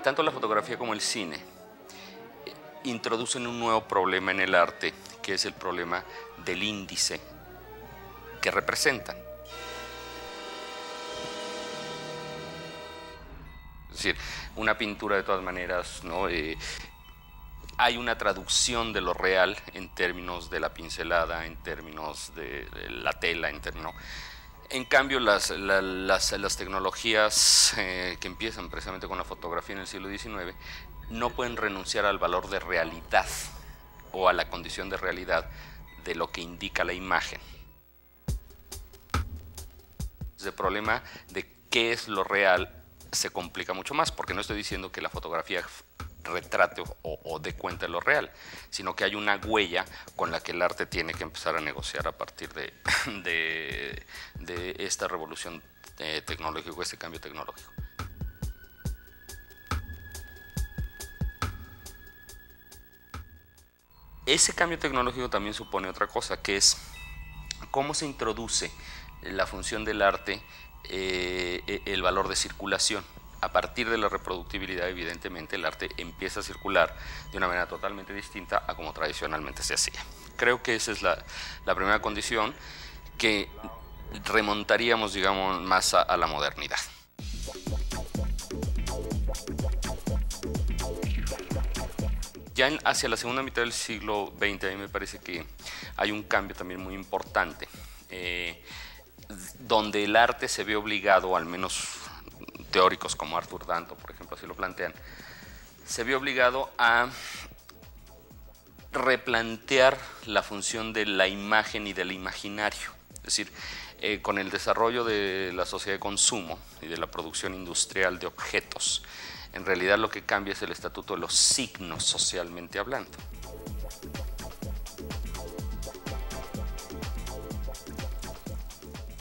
tanto la fotografía como el cine introducen un nuevo problema en el arte, que es el problema del índice que representan. Es decir, una pintura de todas maneras, ¿no? Hay una traducción de lo real en términos de la pincelada, en términos de la tela, en términos... En cambio, las tecnologías que empiezan precisamente con la fotografía en el siglo XIX no pueden renunciar al valor de realidad o a la condición de realidad de lo que indica la imagen. El problema de qué es lo real se complica mucho más, porque no estoy diciendo que la fotografía retrate o dé cuenta de lo real, sino que hay una huella con la que el arte tiene que empezar a negociar a partir de esta revolución tecnológica, este cambio tecnológico. Ese cambio tecnológico también supone otra cosa, que es cómo se introduce la función del arte, el valor de circulación. A partir de la reproductibilidad, evidentemente, el arte empieza a circular de una manera totalmente distinta a como tradicionalmente se hacía. Creo que esa es la primera condición que remontaríamos, digamos, más a la modernidad. Ya hacia la segunda mitad del siglo XX, a mí me parece que hay un cambio también muy importante, donde el arte se ve obligado, al menos teóricos como Arthur Danto, por ejemplo, así lo plantean, se ve obligado a replantear la función de la imagen y del imaginario. Es decir, con el desarrollo de la sociedad de consumo y de la producción industrial de objetos, en realidad lo que cambia es el estatuto de los signos, socialmente hablando.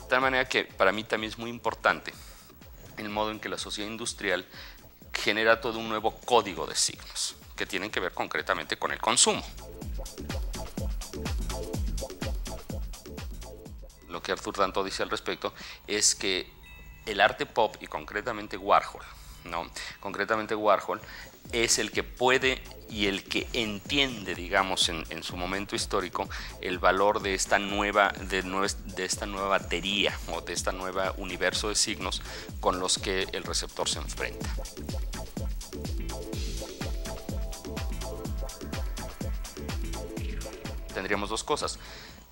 De tal manera que para mí también es muy importante el modo en que la sociedad industrial genera todo un nuevo código de signos que tienen que ver concretamente con el consumo. Lo que Arthur Danto dice al respecto es que el arte pop, y concretamente Warhol, ¿no? Concretamente Warhol es el que puede y el que entiende, digamos, en su momento histórico, el valor de esta nueva batería o de este nuevo universo de signos con los que el receptor se enfrenta. Tendríamos dos cosas: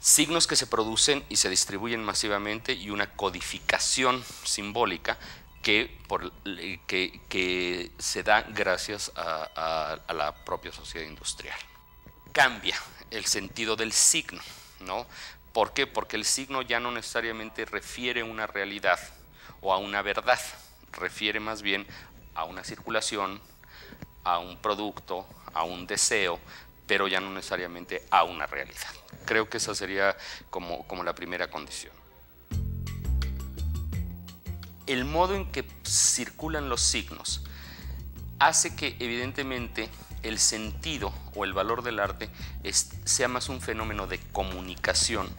signos que se producen y se distribuyen masivamente, y una codificación simbólica que se da gracias a la propia sociedad industrial. Cambia el sentido del signo, ¿no? ¿Por qué? Porque el signo ya no necesariamente refiere a una realidad o a una verdad, refiere más bien a una circulación, a un producto, a un deseo, pero ya no necesariamente a una realidad. Creo que esa sería como la primera condición. El modo en que circulan los signos hace que evidentemente el sentido o el valor del arte sea más un fenómeno de comunicación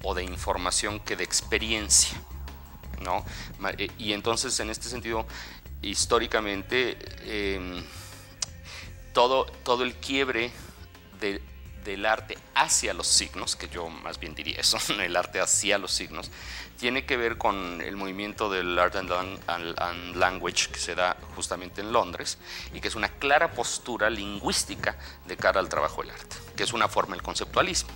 o de información que de experiencia, ¿no? Y entonces, en este sentido, históricamente, todo el quiebre del arte hacia los signos, que yo más bien diría eso, el arte hacia los signos, tiene que ver con el movimiento del Art and Language que se da justamente en Londres, y que es una clara postura lingüística de cara al trabajo del arte, que es una forma del conceptualismo.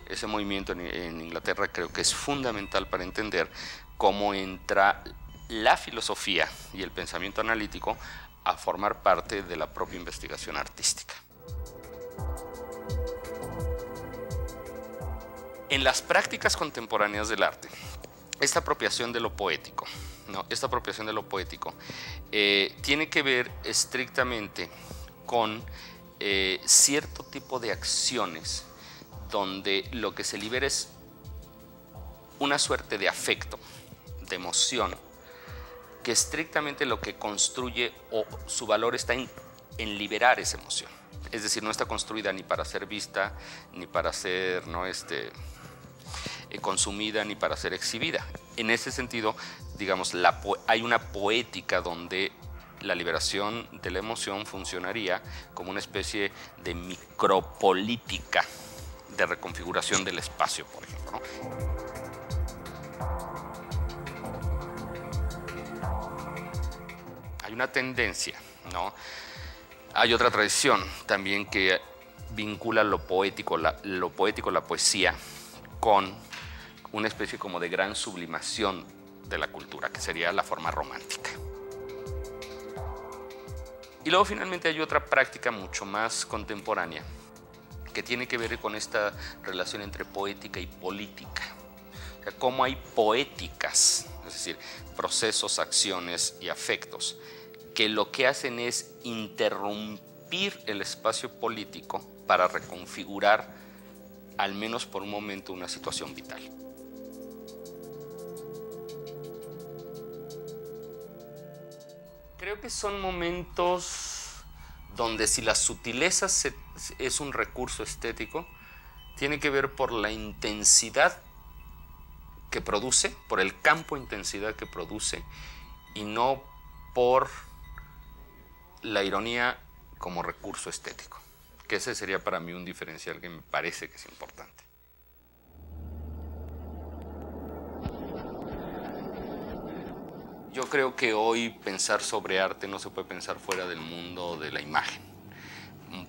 Ese movimiento en Inglaterra creo que es fundamental para entender cómo entra la filosofía y el pensamiento analítico a formar parte de la propia investigación artística. En las prácticas contemporáneas del arte, esta apropiación de lo poético, ¿no? Esta apropiación de lo poético tiene que ver estrictamente con cierto tipo de acciones donde lo que se libera es una suerte de afecto, de emoción, que estrictamente lo que construye o su valor está en liberar esa emoción. Es decir, no está construida ni para ser vista, ni para ser consumida, ni para ser exhibida. En ese sentido, digamos, hay una poética donde la liberación de la emoción funcionaría como una especie de micropolítica de reconfiguración del espacio, por ejemplo, ¿no? Hay una tendencia, ¿no? Hay otra tradición también que vincula lo poético, la poesía, con una especie como de gran sublimación de la cultura, que sería la forma romántica. Y luego finalmente hay otra práctica mucho más contemporánea, que tiene que ver con esta relación entre poética y política. O sea, cómo hay poéticas, es decir, procesos, acciones y afectos, que lo que hacen es interrumpir el espacio político para reconfigurar, al menos por un momento, una situación vital. Creo que son momentos donde si la sutileza es un recurso estético, tiene que ver por la intensidad que produce, por el campo de intensidad que produce, y no por la ironía como recurso estético, que ese sería para mí un diferencial que me parece que es importante. Yo creo que hoy pensar sobre arte no se puede pensar fuera del mundo de la imagen,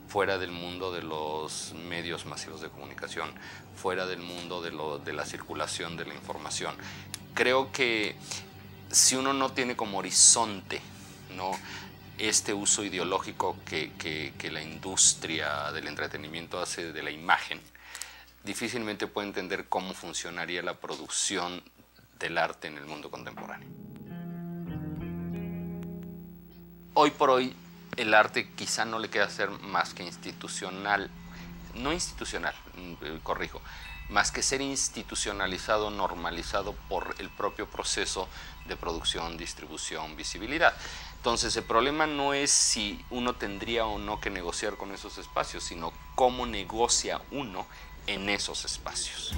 fuera del mundo de los medios masivos de comunicación, fuera del mundo de la circulación de la información. Creo que si uno no tiene como horizonte, ¿no?, este uso ideológico que la industria del entretenimiento hace de la imagen, difícilmente puede entender cómo funcionaría la producción del arte en el mundo contemporáneo. Hoy por hoy el arte quizá no le queda ser más que institucional, no institucional, corrijo, más que ser institucionalizado, normalizado por el propio proceso de producción, distribución, visibilidad. Entonces el problema no es si uno tendría o no que negociar con esos espacios, sino cómo negocia uno en esos espacios.